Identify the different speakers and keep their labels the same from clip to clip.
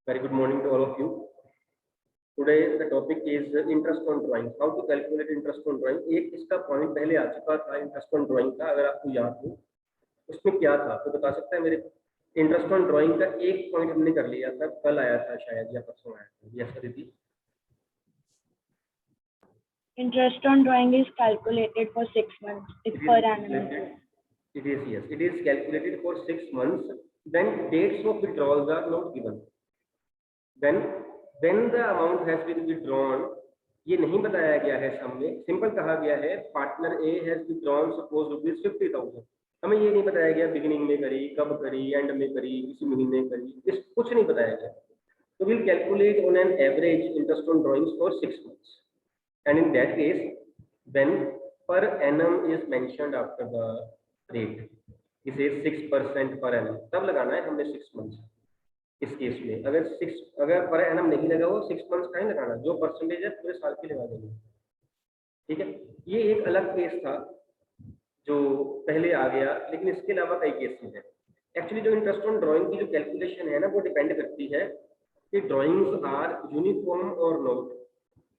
Speaker 1: Very good morning to all of you. Today the topic is interest on drawing. How to calculate interest on drawing. एक इसका point पहले आ चुका था interest on drawing का, अगर आपको याद हो उसमें क्या था तो बता सकता है मेरे। इंटरेस्ट ऑन ड्राइंग का एक पॉइंट हमने कर लिया था, कल आया था शायद या परसों आया था। यस दीदी।
Speaker 2: Interest on drawing is calculated for 6 months. It's per annum.
Speaker 1: It is, yes, it is calculated for 6 months. Then dates of withdrawals are not given. Then when the amount has been withdrawn, ये नहीं बताया गया है सम में। Simple कहा गया है partner A has withdrawn suppose ₹50,000। हमें ये नहीं बताया गया बिगिनिंग में करी, कब करी, एंड में करी, इसी महीने करी, इस कुछ नहीं बताया गया। तो we'll calculate on an average interest on drawings for 6 months. And in that case, when per annum is mentioned after the rate, it is 6% per annum, तब लगाना है हमने 6 months। इस केस में अगर पर एनम नहीं लगा वो 6 मंथ्स का ही लगाना, जो परसेंटेज है पूरे साल की लगा देंगे। ठीक है, ये एक अलग केस था जो पहले आ गया, लेकिन इसके अलावा कई केसेस हैं। एक्चुअली जो इंटरेस्ट ऑन ड्राइंग की जो कैलकुलेशन है ना वो डिपेंड करती है कि ड्राइंग्स आर यूनिफॉर्म और not.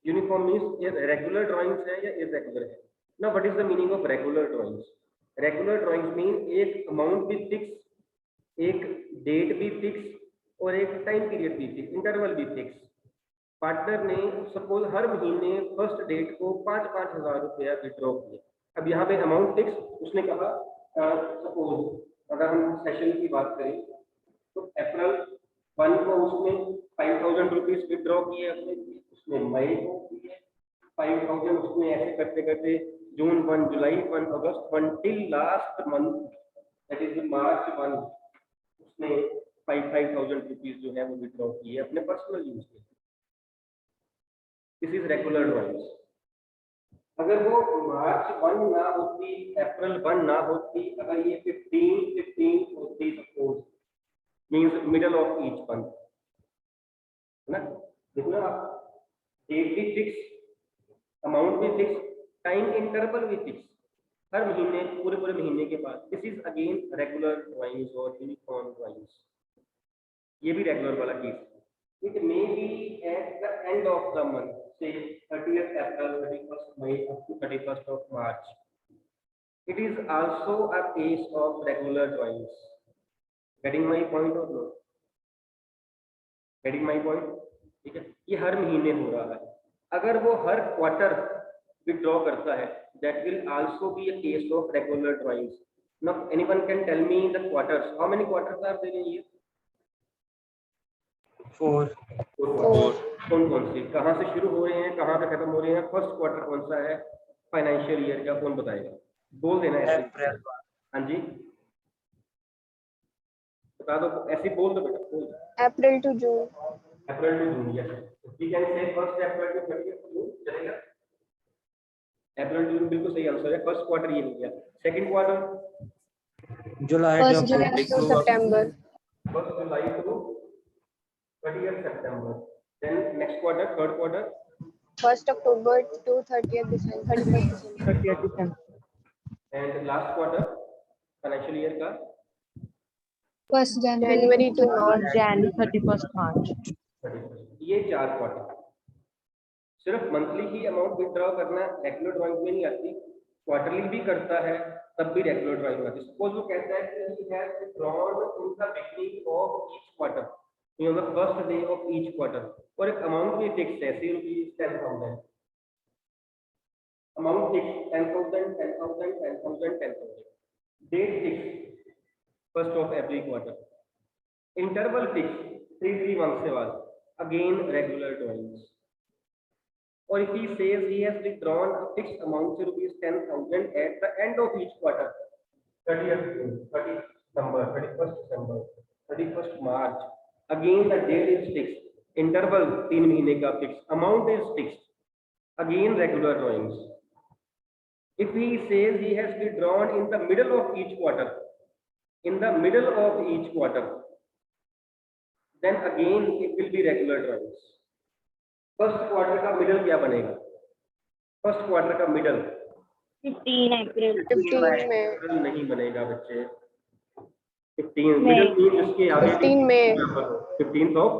Speaker 1: Uniform means regular drawings है या इरेगुलर है ना। What is the meaning of regular drawings? Regular drawings mean एक अमाउंट भी फिक्स, एक डेट भी फिक्स और एक टाइम पीरियड भी फिक्स, इंटरवल भी फिक्स। पार्टनर ने सपोज हर महीने फर्स्ट डेट को 5-5 हज़ार रुपया विड्रॉ किया। अब यहाँ पे अमाउंट फिक्स, उसने कहा सपोज अगर हम सेशन की बात करें तो अप्रैल 1 को उसने 5,000 रुपीज विड्रॉ किए अपने, उसने मई को किए 5,000, उसने ऐसे करते करते जून 1, जुलाई 1, अगस्त 1 till last month that is March 1 उसने 5,000 रुपीज जो है वो विड्रॉ किए अपने पर्सनल यूज के। This is regular drawings. अगर वो मार्च 1 ना होती, अप्रैल 1 ना होती, अगर ये 15 होती suppose, means middle of each month है ना। देखो ना आप, डेट भी फिक्स, अमाउंट भी फिक्स, टाइम इंटरवल भी फिक्स, हर महीने पूरे महीने के बाद। This is again regular drawings और यूनिफॉर्म ड्राइंग्स। ये भी रेगुलर वाला case. It may be eight the end of the month, से 30th April, 31st May up to 31st of March. It is also a case of regular drawings. Getting my point or not? Getting my point? ठीक है, ये हर महीने हो रहा है। अगर वो हर क्वार्टर विड्रॉ करता है, that will also be a case of regular drawings. Now anyone can tell me the quarters. How many quarters are there in a year?
Speaker 3: 4
Speaker 1: कौन से कहाँ से शुरू हो रहे हैं, कहाँ पे खत्म हो रहे हैं? फर्स्ट क्वार्टर कौन सा है फाइनेंशियल ईयर का? कौन बताएगा? बोल देना है
Speaker 3: अप्रैल।
Speaker 1: हाँ जी बता दो, ऐसे बोल दो बेटा, बोल दो।
Speaker 4: April to June.
Speaker 1: April to June, yes we can say first April to 30th June चलेगा। अप्रैल टू जून बिल्कुल सही आंसर है। फर्स्ट क्वार्टर ये हो गया। Second quarter
Speaker 3: July
Speaker 4: first July to September.
Speaker 1: First July to 30th September. Then next quarter, third quarter,
Speaker 4: 1st October to 30th December, 31st December.
Speaker 1: and last quarter financial year का
Speaker 4: 1st January to March.
Speaker 2: Jan 31st March.
Speaker 1: 31st। ये 4 quarter. सिर्फ monthly ही amount withdraw करना regular drawing में नहीं आती, quarterly भी करता है तब भी रेगुलर ड्राइंग आती है। सपोज वो कहता है कि he has withdrawn in the beginning of each quarter, on the first day of each quarter, और एक अमाउंट भी फिक्स है, say rupees 10,000 amount fix, 10,000 10,000 10,000 10,000, date fix first of every quarter, interval fix 3 month से बाद, again regular drawings. और if he says he has withdrawn a fixed amount say rupees 10,000 at the end of each quarter, 30th June, 30th December, 31st December, 31st March, again the date is fixed, interval 3 महीने का fixed, amount is fixed, again regular drawings. If he says he has withdrawn in the middle of each quarter, in the middle of each quarter, then again it will be regular drawings. First quarter का middle क्या बनेगा? First quarter का middle
Speaker 2: 15 अप्रैल।
Speaker 4: 15 में
Speaker 1: नहीं बनेगा बच्चे। 15 middle mean इसके आगे
Speaker 4: 15 में
Speaker 1: 15th ऑफ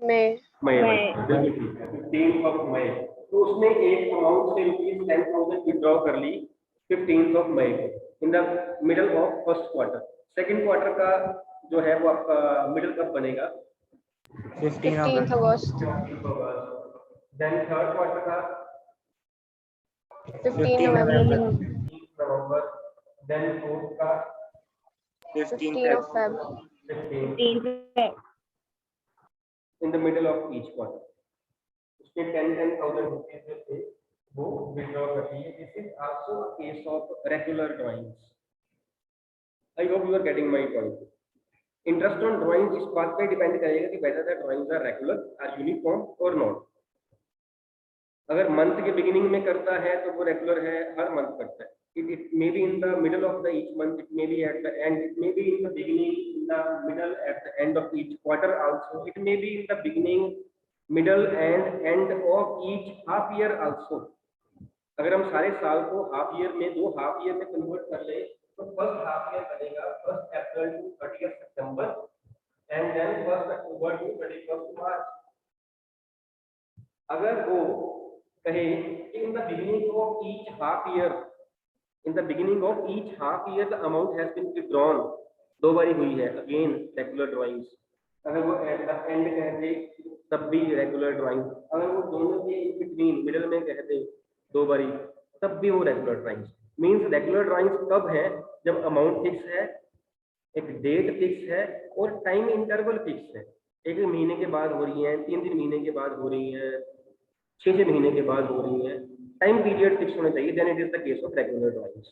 Speaker 4: मई
Speaker 1: मई
Speaker 2: मई।
Speaker 1: बिल्कुल ठीक है, 15th ऑफ मई। तो उसने एक अमाउंट से ₹10,000 विड्रॉ कर ली 15th ऑफ मई को इन the middle of first quarter. Second quarter का जो है वो आपका मिडल कब बनेगा?
Speaker 3: 15
Speaker 4: 15th
Speaker 3: अगस्त।
Speaker 4: अगस्त।
Speaker 1: देन थर्ड क्वार्टर का
Speaker 4: 15
Speaker 3: नवंबर।
Speaker 4: नवंबर।
Speaker 1: 15 नवंबर। देन फोर्थ का
Speaker 4: 15 of Feb।
Speaker 1: 15
Speaker 2: 15
Speaker 1: in the middle of each quarter. उसके 10,000 रुपीज जो थे वो विड्रॉ कर लिए। This is also case of regular drawings. I hope you are getting my point. Interest on drawings इस बात पे डिपेंड करेगा कि whether the drawings are regular, are uniform और नॉट। अगर मंथ के बिगिनिंग में करता है तो वो रेगुलर है, हर मंथ करता है। It may be in the middle of the each month, it may be at the end, it may be in the beginning, in the middle, at the end of each quarter also. It may be in the beginning, middle and end of each half year also. अगर हम सारे साल को half year में, 2 half year में convert कर ले तो फर्स्ट हाफ ईयर बनेगा 1 April to 30 September and then 1 October to 31 March. अगर वो कहे कि in the beginning of each half year, in the beginning of each half year the amount has been withdrawn, 2 बारी हुई है, अगेन रेगुलर ड्राइंग्स। अगर वो एट द एंड कहते तब भी रेगुलर ड्राइंग। अगर वो दोनों के इन बिटवीन मिडिल में कहते 2 बारी तब भी वो regular drawings. Means regular drawings कब है? जब अमाउंट फिक्स है, एक डेट फिक्स है और टाइम इंटरवल फिक्स है। 1 महीने के बाद हो रही है, 3 महीने के बाद हो रही है, 6 महीने के बाद हो रही है, टाइम पीरियड फिक्स होना चाहिए, then it is the case of regular drawings.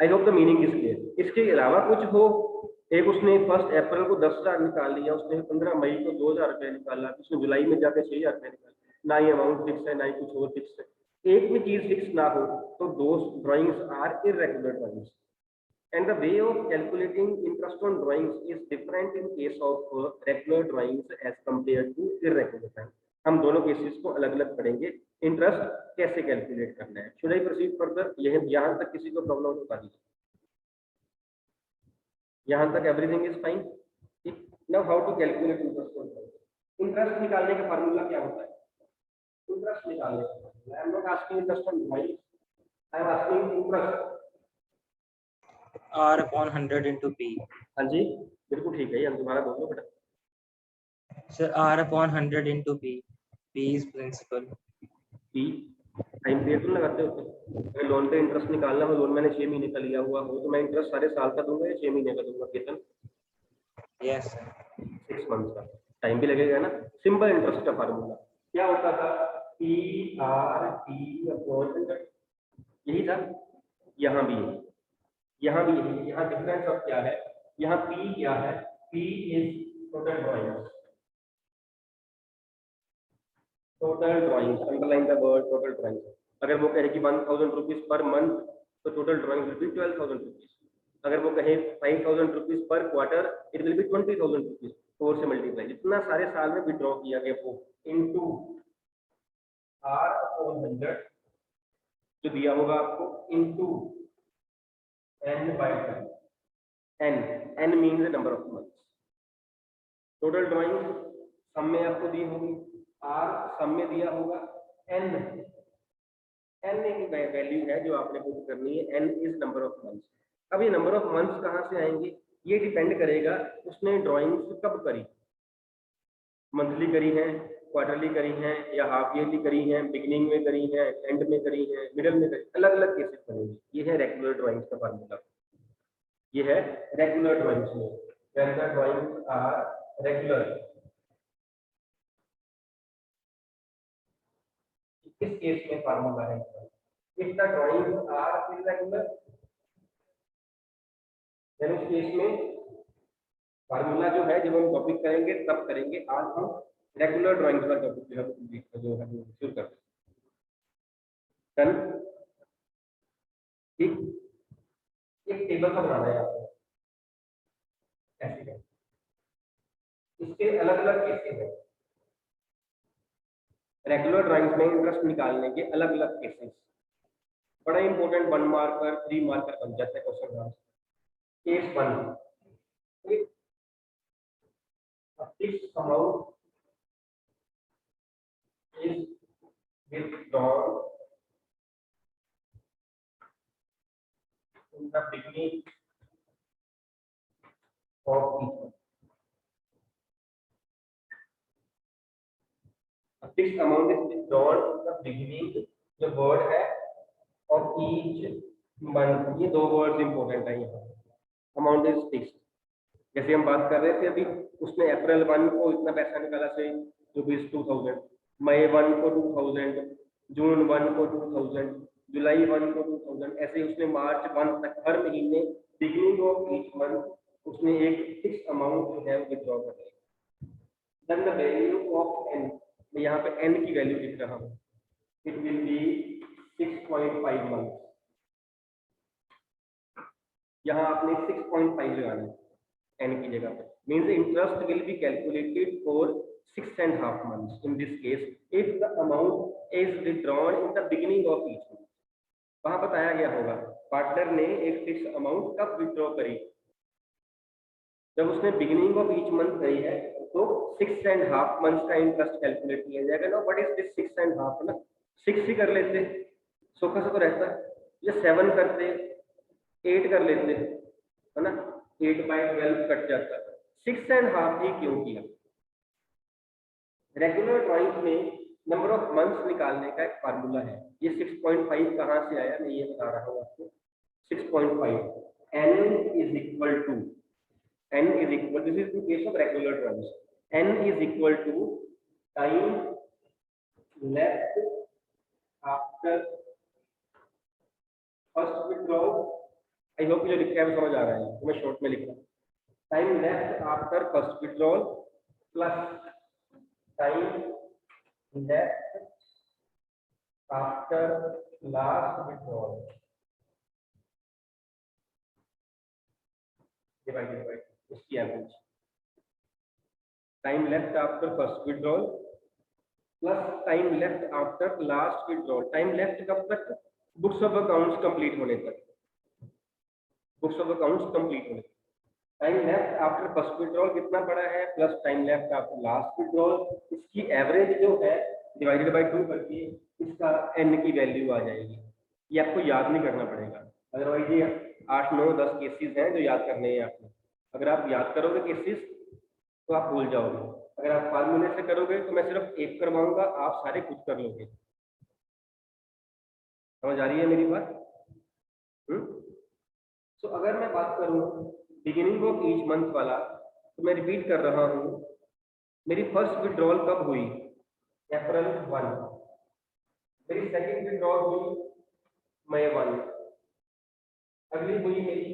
Speaker 1: I hope the meaning is clear. इसके अलावा कुछ हो, एक उसने 1 अप्रैल को 10,000 निकाल लिया, उसने 15 मई को 2,000 रुपये निकाला, उसने जुलाई में जाकर 6,000 रुपये निकाला, ना ये अमाउंट फिक्स है ना ही कुछ और फिक्स है। एक भी चीज फिक्स ना हो तो those drawings are irregular drawings. And the way of calculating interest on drawings is different in case of regular drawings as compared to irregular drawings. हम दोनों केसेस को अलग अलग पढ़ेंगे, इंटरेस्ट कैसे कैलकुलेट करना है। Should I proceed further? यहाँ तक किसी को प्रॉब्लम बता दीजिए। यहाँ तक एवरीथिंग इज फाइन। ठीक, now how to calculate interest on drawings. Interest निकालने का फार्मूला क्या होता है? इंटरेस्ट निकालने का formula, I am not asking interest on drawings, I am asking interest.
Speaker 3: R upon 100 into P।
Speaker 1: हाँ जी बिल्कुल ठीक है, हम तुम्हारा बोलो बेटा।
Speaker 3: Sir, R upon 100 into P। P is principal।
Speaker 1: P time period तो लगाते हो। अगर लोन पे इंटरेस्ट निकालना हो, लोन मैंने 6 महीने का लिया हुआ हो तो मैं इंटरेस्ट सारे साल का दूंगा या 6 महीने का दूंगा? Ketan
Speaker 3: Yes sir।
Speaker 1: 6 मंथ का, टाइम भी लगेगा ना। सिंपल इंटरेस्ट का फार्मूला क्या होता था? PRT अपॉन 100, यही था। यहाँ भी यही, यहाँ भी यही। यहाँ डिफरेंस अब क्या है? यहाँ P क्या है? P is total drawings. Total drawings, underline the word total drawings. अगर वो कहे कि 1,000 रुपीज पर मंथ तो total drawing will be 12,000 rupees. अगर वो कहे 5,000 rupees per quarter, it will be 20,000 rupees. 4 से मल्टीप्लाई, जितना सारे साल में विड्रॉ किया गया वो इनटू R अपॉन 100 जो दिया होगा आपको, into N by 10। N means the number of months. Total drawing sum में आपको दी होगी, R सम में दिया होगा, N की वैल्यू है जो आपने पुट करनी है। N is number of months. अब ये नंबर ऑफ मंथ्स कहाँ से आएंगे? ये डिपेंड करेगा उसने ड्राइंग्स कब करी, मंथली करी है, क्वार्टरली करी है या हाफ ईयरली करी है, बिगिनिंग में करी है, एंड में करी है, मिडल में करी, अलग अलग केसेस बनेंगे। ये है रेगुलर ड्राइंग्स का फार्मूला। ये है रेगुलर ड्राइंग्स में, when the drawings are regular. इस केस में फार्मूला है, if the drawings are irregular then उस केस में फार्मूला जो है जब हम टॉपिक करेंगे तब करेंगे। आज हम रेगुलर ड्राइंग्स का टॉपिक जो है वो शुरू करते हैं। डन? ठीक, एक टेबल का बनाना है आपको ऐसे, इसके अलग अलग केसेस हैं। रेगुलर ड्राइंग्स में इंटरेस्ट निकालने के अलग अलग केसेस, बड़ा इंपॉर्टेंट 1 मार्कर 3 मार्कर बन जाता है question. Case 1, a fixed amount is withdrawn in the beginning of each month. A fixed amount is withdrawn in the beginning, जो वर्ड है of each month, ये दो वर्ड्स इंपॉर्टेंट है यहाँ। अमाउंट इज फिक्स्ड, जैसे हम बात कर रहे थे अभी, उसने अप्रैल 1 को इतना पैसा निकाला से रुपीज 2000, मई 1 को 2000, जून 1 को 2000, जुलाई 1 को 2000, ऐसे उसने मार्च 1 तक हर महीने बिगिनिंग ऑफ ईच मंथ उसने एक फिक्स अमाउंट जो है वो विथड्रॉ कर लिया। Then the value of N, मैं यहाँ पे एन की वैल्यू लिख रहा हूँ, इट विल बी 6.5 मंथ। यहाँ आपने 6.5 लगाना है एन की जगह पे, means interest will be calculated for 6.5 months in this case if the amount is withdrawn in the beginning of each month। वहां बताया गया होगा पार्टनर ने एक फिक्स अमाउंट कब विथड्रॉ करी, जब उसने बिगिनिंग ऑफ ईच मंथ करी है तो 6.5 months का इंटरेस्ट कैलकुलेट किया जाएगा ना। व्हाट इज दिस 6.5 ना, 6 ही कर लेते, सोखा सा तो रहता, या 7 करते, 8 कर लेते है ना, 8/12 कट जाता, 6.5 ही क्यों किया। रेगुलर ड्राइंग में नंबर ऑफ मंथ्स निकालने का एक फार्मूला है, ये 6.5 कहाँ से आया मैं ये बता रहा हूँ आपको। 6.5 n is equal to, this is in case of regular terms, n is equal to time left after first withdrawal। I hope जो लिखा है वो समझ आ रहा है, तो मैं शॉर्ट में लिख रहा हूँ। Time left after first withdrawal plus time left after last withdrawal divided by उसकी average. Time left after first withdrawal plus time left after last withdrawal. Time left कब तक, बुक्स ऑफ अकाउंट्स कंप्लीट होने तक, books of accounts complete होने तक। Time left after first withdrawal कितना पड़ा है, plus time left after last withdrawal, इसकी एवरेज जो है डिवाइडेड बाय 2 करके इसका n की वैल्यू आ जाएगी। ये आपको याद नहीं करना पड़ेगा, अदरवाइज ये 8, 9, 10 केसेस हैं जो याद करने हैं आपको। अगर आप याद करोगे केसेस तो आप भूल जाओगे, अगर आप फार्मूले से करोगे तो मैं सिर्फ एक करवाऊंगा, आप सारे खुद कर लोगे। समझ आ रही है मेरी बात? सो अगर मैं बात करूं बिगिनिंग ऑफ ईच मंथ वाला, तो मैं रिपीट कर रहा हूं, मेरी फर्स्ट विथड्रॉल कब हुई, अप्रैल 1, मेरी सेकंड विथड्रॉल हुई मई 1, अगली हुई मेरी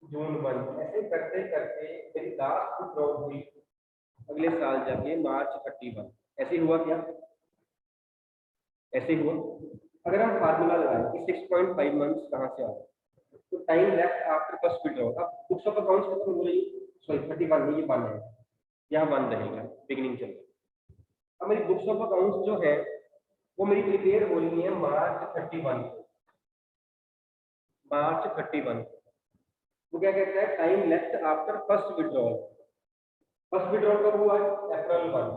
Speaker 1: जून 1, ऐसे करते करते मेरी लास्ट विथड्रॉल हुई अगले साल जाके मार्च 31। ऐसे हुआ क्या, ऐसे हुआ। अगर हम फार्मूला लगाएं कि 6.5 मंथ्स कहाँ से आ गए, तो time left after first withdrawal, अब बुक्स ऑफ अकाउंट्स खत्म हो रही, सॉरी 31 नहीं, ये 1 है, यहाँ 1 रहेगा बिगिनिंग चल। अब मेरी बुक्स ऑफ अकाउंट्स जो है वो मेरी प्रिपेयर हो रही है मार्च 31 को, मार्च 31 वो क्या कहता है, time left after first withdrawal. First withdrawal कब हुआ है, अप्रैल 1,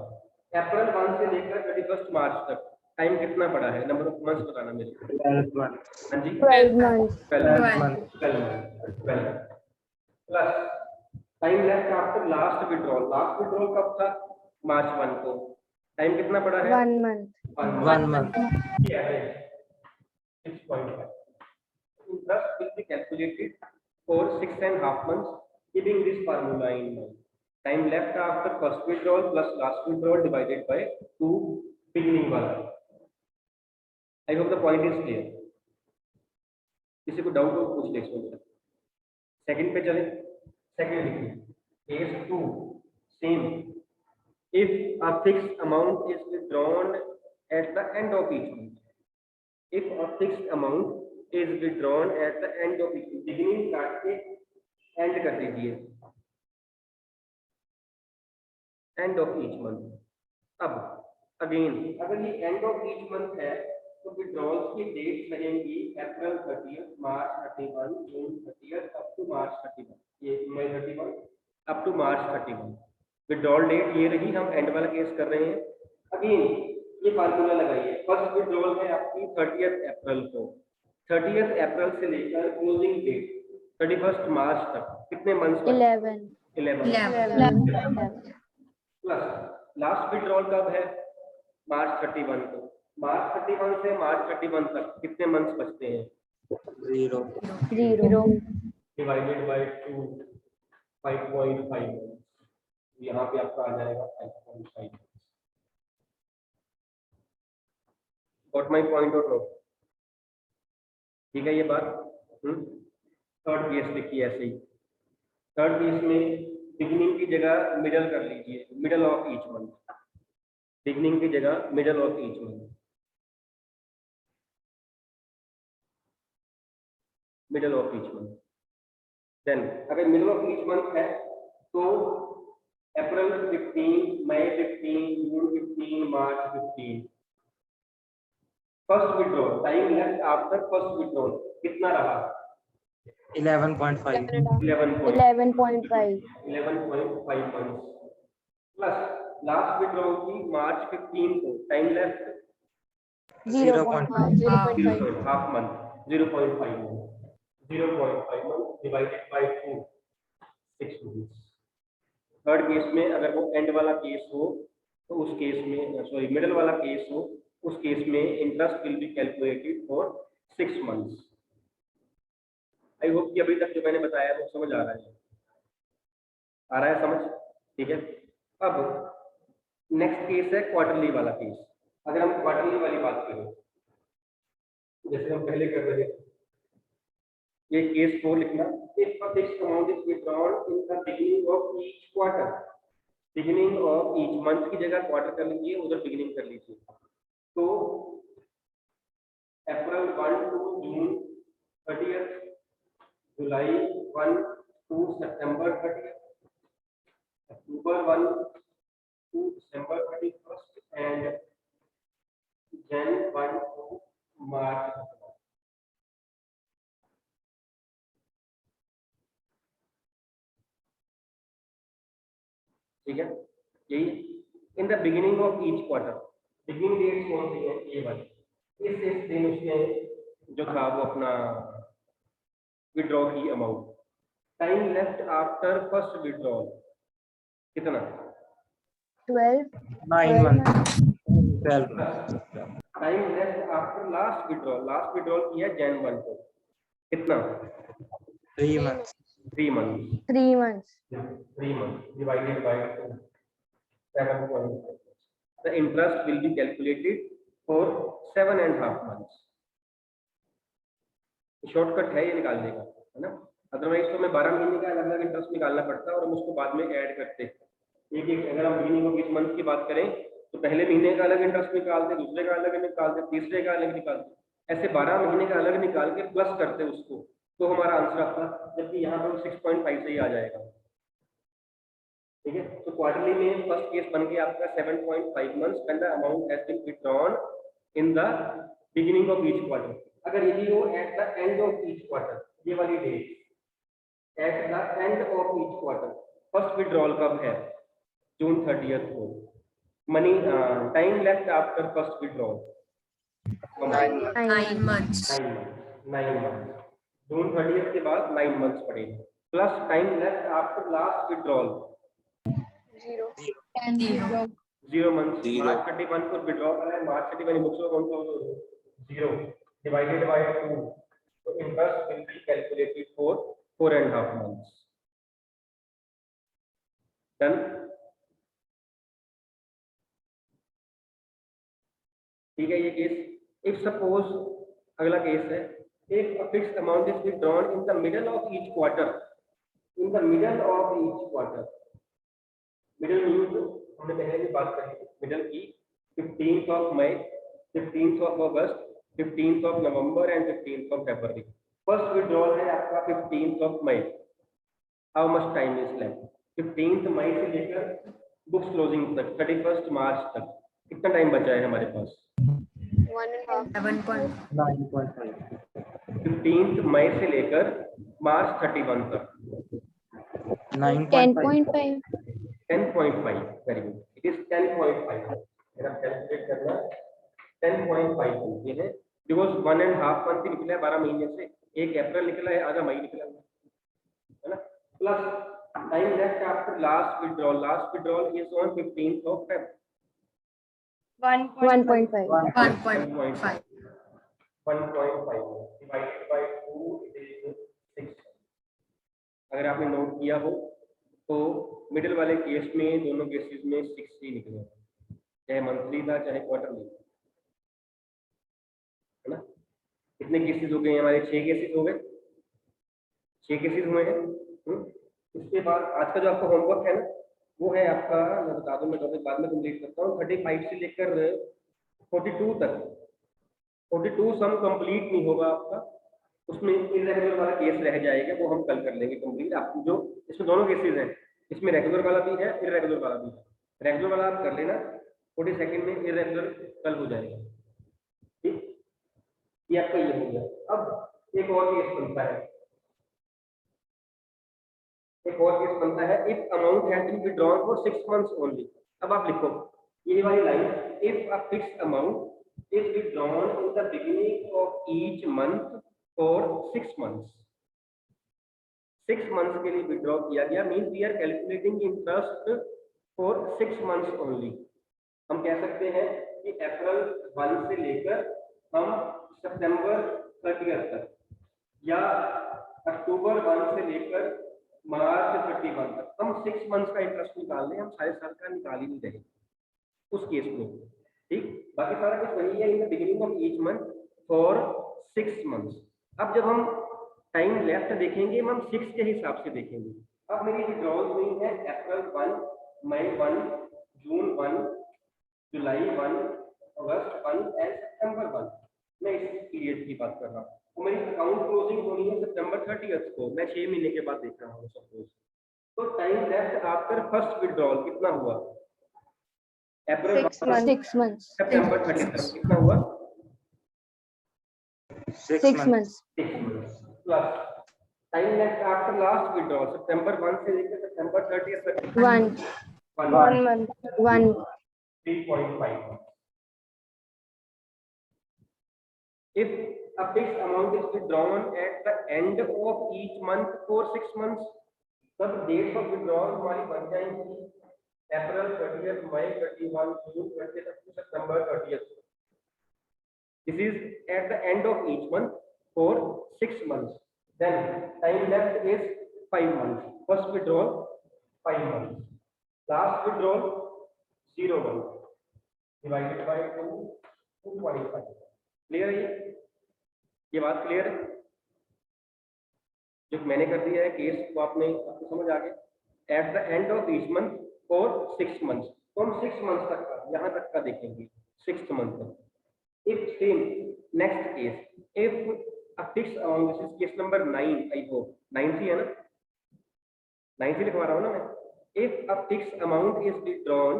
Speaker 1: अप्रैल 1 से लेकर 31 मार्च तक टाइम कितना पड़ा है, नंबर ऑफ मंथ्स बताना मेरे को।
Speaker 3: 12 months।
Speaker 1: हाँ जी
Speaker 4: 12 months।
Speaker 1: 12 plus time left after last withdrawal, last withdrawal कब था, मार्च 1 को, टाइम कितना पड़ा है,
Speaker 4: 1 month।
Speaker 3: 1 month।
Speaker 1: की average 6.5। Interest will be calculated for 6.5 months keeping this formula in mind. Time left after first withdrawal plus last withdrawal divided by 2 beginning वाला। I hope the point is clear। किसी को doubt हो पूछ ले इसमें। Second पे चले, second लिखिए case 2 same, if a fixed amount is withdrawn at the end of each month, if a fixed amount is withdrawn at the end of each month, beginning काट के end कर दीजिए, end of each month। अब again अगर ये end of each month है तो withdrawals की डेट लगेंगी अप्रैल 30, मार्च 31, जून 30 अप टू मार्च 31, ये May 31 up to March 31 withdrawal date ये रही। हम एंड वाला केस कर रहे हैं। अगेन ये फार्मूला लगाइए। फर्स्ट विड्रॉल है आपकी 30 अप्रैल को, 30 अप्रैल से लेकर क्लोजिंग डेट 31 मार्च तक कितने मंथ्स?
Speaker 2: 11.
Speaker 1: 11 प्लस लास्ट विड्रॉल कब है? मार्च 31 को। मार्च 31 से मार्च 31 तक कितने मंथ्स बचते हैं?
Speaker 3: 0.
Speaker 1: Divided by 2, 5.5 months. यहाँ पे आपका आ जाएगा 5.5। गॉट माय पॉइंट और नो? ठीक है ये बात। थर्ड केस लिखिए ऐसे ही। थर्ड केस में बिगिनिंग की जगह मिडल कर लीजिए, middle of each month. Beginning की जगह middle of each month, middle of each month. Then अगर मिडल ऑफ ईच मंथ है तो April 15, May 15, June 15, March 15। First withdrawal time left after first withdrawal कितना रहा?
Speaker 3: 11.5.
Speaker 2: 11.5.
Speaker 1: 11.5 मंथ्स प्लस लास्ट विड्रॉल की मार्च 15 को time left
Speaker 3: 0.5.
Speaker 1: Half month, 0.5 month, 0.5 month divided by 2, 6 months. Third case में अगर वो एंड वाला केस हो तो उस केस में, सॉरी मिडल वाला केस हो, उस केस में interest will be calculated for 6 months. I hope कि अभी तक जो मैंने बताया वो समझ आ रहा है, समझ? ठीक है। अब नेक्स्ट केस है क्वार्टरली वाला केस। अगर हम क्वार्टरली वाली बात करें जैसे हम पहले कर रहे थे, ये केस 4 लिखना। If a fixed amount is withdrawn in the beginning of each quarter, beginning of each month की जगह क्वार्टर कर लीजिए, उधर बिगिनिंग कर लीजिए। तो April 1 to June 30, July 1 to September 30, October 1 to December 31 and Jan 1 to March. ठीक है, यही in the beginning of each quarter. Beginning date कौन सी है? A1। इस दिन उसने जो था वो अपना विड्रॉ की amount. Time left after first withdrawal कितना?
Speaker 3: 9 months. 12 months.
Speaker 1: Time left after last withdrawal, last withdrawal किया जैन 1 को, कितना?
Speaker 3: 3 months.
Speaker 1: 3 months.
Speaker 2: 3 months.
Speaker 1: 3 months divided by 2, 7.5. The interest will be calculated for 7.5 months. Shortcut है ये निकालने का, है ना? अदरवाइज तो मैं 12 महीने का अलग अलग इंटरेस्ट निकालना पड़ता है और हम उसको बाद में ऐड करते हैं। एक अगर हम बिगिनिंग ऑफ ईच मंथ की बात करें तो पहले महीने का अलग इंटरेस्ट निकालते, दूसरे का अलग निकालते, तीसरे का अलग निकालते, ऐसे 12 महीने का अलग निकाल के प्लस करते उसको, तो हमारा आंसर आता, जबकि यहाँ पर 6.5 से ही आ जाएगा। ठीक है, तो क्वार्टरली में फर्स्ट केस बन गया आपका 7.5 months when the amount has been withdrawn in the beginning of each quarter. अगर यही हो at the end of each quarter, ये वाली date at the end of each quarter, first withdrawal कब है? जून 30 को। Money time left after first withdrawal
Speaker 4: 9 months.
Speaker 1: 9 months. June 30 के बाद 9 मंथ्स पड़ेगा, plus time left after last withdrawal 0 months. March 31 को withdraw करा है, मार्च 31 बुक्स को कौन सा 0 डिवाइडेड बाय 2, तो interest will be calculated for 4.5 months. Done? ठीक है ये केस। इफ सपोज अगला केस है, if a fixed amount is withdrawn in the middle of each quarter, in the middle of each quarter. Middle means हमने पहले भी बात करी थी, मिडल की 15th of May, 15th of August, 15th of November and 15th of February. First withdrawal है आपका 15th of May. How much time is left? 15th मई से लेकर बुक्स क्लोजिंग तक 31 मार्च तक कितना टाइम बचा है हमारे पास?
Speaker 4: 1.5.
Speaker 3: 9.5.
Speaker 1: 15th मई से लेकर मार्च 31 तक
Speaker 3: 9.5.
Speaker 2: 10.5.
Speaker 1: 10.5। वेरी गुड, इट इज 10.5, है आप कैलकुलेट करना 10.5 ये है, बिकॉज 1.5 मंथ निकला है 12 महीने से, एक अप्रैल निकला है, आधा मई निकला है ना, plus time left after last withdrawal is on 15th of Feb.
Speaker 4: 1.5.
Speaker 2: 1.5.
Speaker 1: 1.5 divided by 2 is 6. अगर आपने नोट किया हो तो मिडिल वाले केस में दोनों केसेस में 6 ही निकले, चाहे मंथली था चाहे क्वार्टरली, है ना। कितने केसेस हो गए हमारे? 6 केसेस हो गए, 6 केसेस हुए हैं। इसके बाद आज का जो आपका होमवर्क है ना, वो है आपका, मैं बता दूं, मैं टॉपिक बाद में कंप्लीट करता हूँ, 35 से लेकर 42 तक। 42 सम कंप्लीट नहीं होगा आपका, उसमें इरेगुलर वाला केस रह जाएगा, वो हम कल कर लेंगे कंप्लीट। आप जो इसमें दोनों केसेस हैं, इसमें रेगुलर वाला भी है, इरेगुलर वाला भी है। रेगुलर वाला आप कर लेना 42 में, इरेगुलर कल हो जाएगा, ठीक। ये आपका ये हो गया। अब एक और केस बनता है, if amount has been withdrawn for 6 months only. अब आप लिखो ये वाली line, if a fixed amount is withdrawn in the beginning of each month for 6 months. 6 months के लिए विथड्रॉ किया गया, means we are calculating interest for 6 months only. हम कह सकते हैं कि अप्रैल 1 से लेकर हम सितंबर 30 तक, या अक्टूबर 1 से लेकर मार्च 31 तक हम 6 मंथ्स का इंटरेस्ट निकाल रहे हैं, हम सारे साल का निकाल ही नहीं रहे उस केस में, ठीक। बाकी सारा कुछ वही है, इन the beginning of each month for 6 months. अब जब हम टाइम लेफ्ट देखेंगे, हम 6 के हिसाब से देखेंगे। अब मेरी विड्रॉल हुई है अप्रैल 1, मई 1, जून 1, जुलाई 1, अगस्त 1 एंड सितंबर 1। मैं इस पीरियड की बात कर रहा हूँ। तो मेरी अकाउंट क्लोजिंग होनी है सितंबर 30 को, मैं 6 महीने के बाद देख रहा हूँ सपोज। तो time left after first withdrawal कितना हुआ? अप्रैल
Speaker 4: 6 months.
Speaker 1: सितंबर 30 तक कितना हुआ?
Speaker 3: 6 months.
Speaker 1: 6 months plus time left after last withdrawal सितंबर 1 से लेकर सितंबर 30 तक
Speaker 4: 1 month. 1.
Speaker 1: 3.5. If a fixed amount is withdrawn at the end of each month for 6 months, तब dates of withdrawal हमारी बन जाएंगी अप्रैल 30, मई 31, जून 30 तक, सितंबर 30। This is at the end of each month for 6 months. Then time left is 5 months. First withdrawal 5 months. Last withdrawal 0 months divided by 2, 2.5. Clear है ये बात? Clear है? जो मैंने कर दिया है केस, तो आपको समझ आ गया। Eight the end of each month for 6 months, तो हम 6 मंथ्स तक का, यहाँ तक का देखेंगे 6th मंथ तक। If same next case, if a fixed amount, this is case number 9, I hope 9 ही है ना, 9 ही लिखवा रहा हूँ ना मैं। If a fixed amount is withdrawn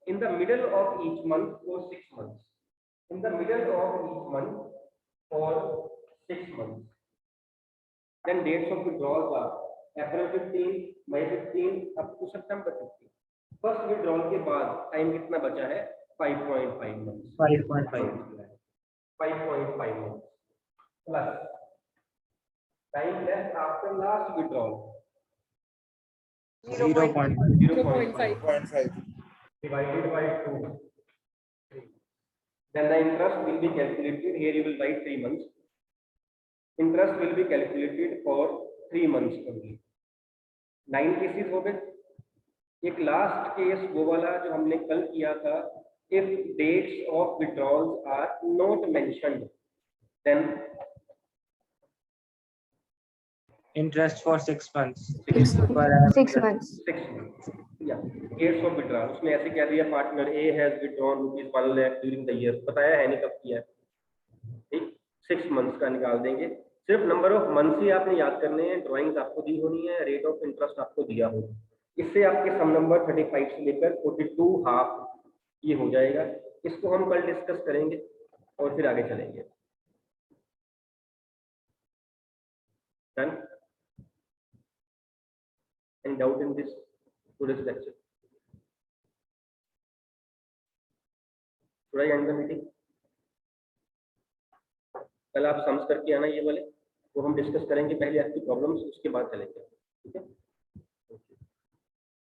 Speaker 1: in the middle of each month for 6 months, in the middle of each month for 6 months, then dates of withdrawals are April 15, May 15 up to September 15. First withdrawal के बाद time कितना बचा है? 5.5 months.
Speaker 3: 5.5.
Speaker 1: 5.5 months plus time left after last withdrawal
Speaker 3: 0.5.
Speaker 1: divided by 2. Then the interest will be calculated. Here you will write 3 months. Interest will be calculated for 3 months only. 9 cases हो गए। एक last case वो वाला जो हमने कल किया था, if dates of withdrawals are not mentioned, then
Speaker 3: Interest for 6 months.
Speaker 4: 6 months.
Speaker 1: 6 months. Yeah, dates of withdrawal उसमें ऐसे कह दिया, partner A has withdrawn ₹1 lakh during the year, बताया है नहीं कब किया है, ठीक। 6 मंथ्स का निकाल देंगे। सिर्फ नंबर ऑफ मंथ्स ही आपने याद करने हैं, ड्राइंग्स आपको दी होनी है, रेट ऑफ इंटरेस्ट आपको दिया होगा। इससे आपके सम नंबर 35 से लेकर 42 हाफ ये हो जाएगा। इसको हम कल डिस्कस करेंगे और फिर आगे चलेंगे। Done? Any doubt in this today's lecture? Should I and the meeting? कल आप सम्स करके आना ये वाले, वो हम डिस्कस करेंगे, पहले आपकी प्रॉब्लम्स उसके बाद चलेंगे, ठीक है?